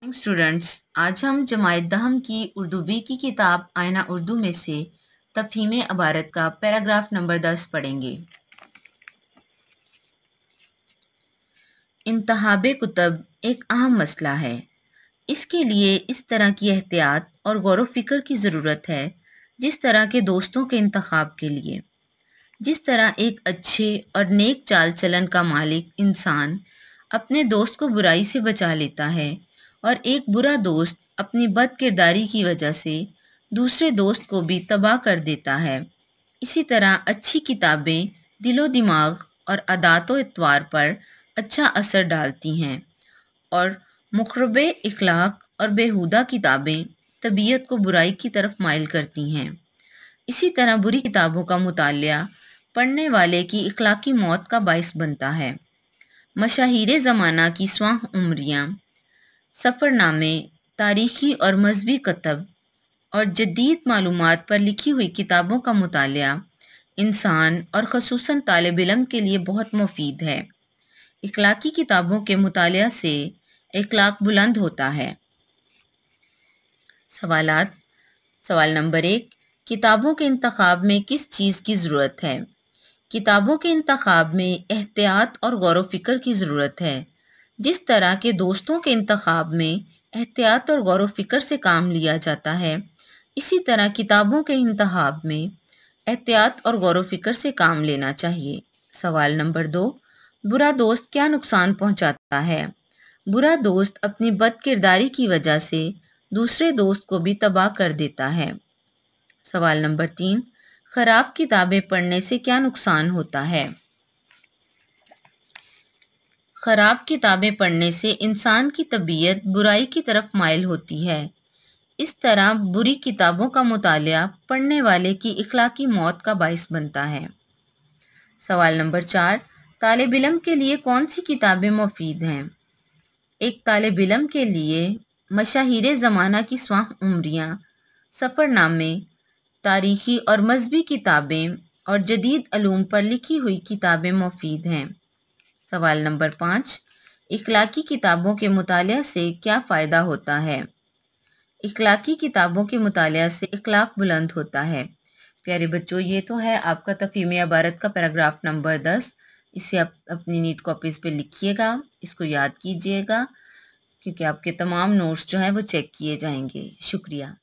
Students, आज हम जमात दहम की उर्दू बी की किताब आईना उर्दू में से तफहीम इबारत का पैराग्राफ नंबर 10 पढ़ेंगे। इंतखाब कुतब एक अहम मसला है। इसके लिए इस तरह की एहतियात और गौर व फिक्र की ज़रूरत है जिस तरह के दोस्तों के इंतखाब के लिए। जिस तरह एक अच्छे और नेक चाल चलन का मालिक इंसान अपने दोस्त को बुराई से बचा लेता है और एक बुरा दोस्त अपनी बद किरदारी की वजह से दूसरे दोस्त को भी तबाह कर देता है, इसी तरह अच्छी किताबें दिलो दिमाग और अदात व इतवार पर अच्छा असर डालती हैं और मुखरब इखलाक और बेहुदा किताबें तबीयत को बुराई की तरफ माइल करती हैं। इसी तरह बुरी किताबों का मुतालिया पढ़ने वाले की इखलाकी मौत का बाइस बनता है। मशाहिर ज़माना की स्वाह उमरियाँ, सफ़रनामे, तारीख़ी और मजहबी कतब और जदीद मालूमात पर लिखी हुई किताबों का मुतालिया इंसान और ख़ुसूसन तालिब इल्म के लिए बहुत मुफीद है। इखलाकी किताबों के मुतालिया से इखलाक बुलंद होता है। सवालात। सवाल नंबर 1, किताबों के इंतखाब में किस चीज़ की ज़रूरत है? किताबों के इंतखाब में एहतियात और गौर व फिक्र की ज़रूरत है। जिस तरह के दोस्तों के इंतखाब में एहतियात और गौर व फिक्र से काम लिया जाता है, इसी तरह किताबों के इंतखाब में एहतियात और गौर व फिक्र से काम लेना चाहिए। सवाल नंबर 2, बुरा दोस्त क्या नुकसान पहुंचाता है? बुरा दोस्त अपनी बद किरदारी की वजह से दूसरे दोस्त को भी तबाह कर देता है। सवाल नंबर 3, ख़राब किताबें पढ़ने से क्या नुकसान होता है? ख़राब किताबें पढ़ने से इंसान की तबीयत बुराई की तरफ माइल होती है। इस तरह बुरी किताबों का मुतालिया पढ़ने वाले की इखलाकी मौत का बाइस बनता है। सवाल नंबर 4, तालिब इल्म के लिए कौन सी किताबें मुफीद हैं? एक तालिब इल्म के लिए मशाहिर ज़माना की स्वाह उमरियाँ, सफ़रनामे, तारीख़ी और मजहबी किताबें और जदीद अलूम पर लिखी हुई किताबें मुफीद हैं। सवाल नंबर 5, इखलाकी किताबों के मुतालिया से क्या फ़ायदा होता है? इखलाकी किताबों के मुतालिया से इखलाक बुलंद होता है। प्यारे बच्चों, ये तो है आपका तफहीम इबारत का पैराग्राफ नंबर 10। इसे आप अपनी नीट कॉपीज़ पे लिखिएगा, इसको याद कीजिएगा क्योंकि आपके तमाम नोट्स जो हैं वो चेक किए जाएंगे। शुक्रिया।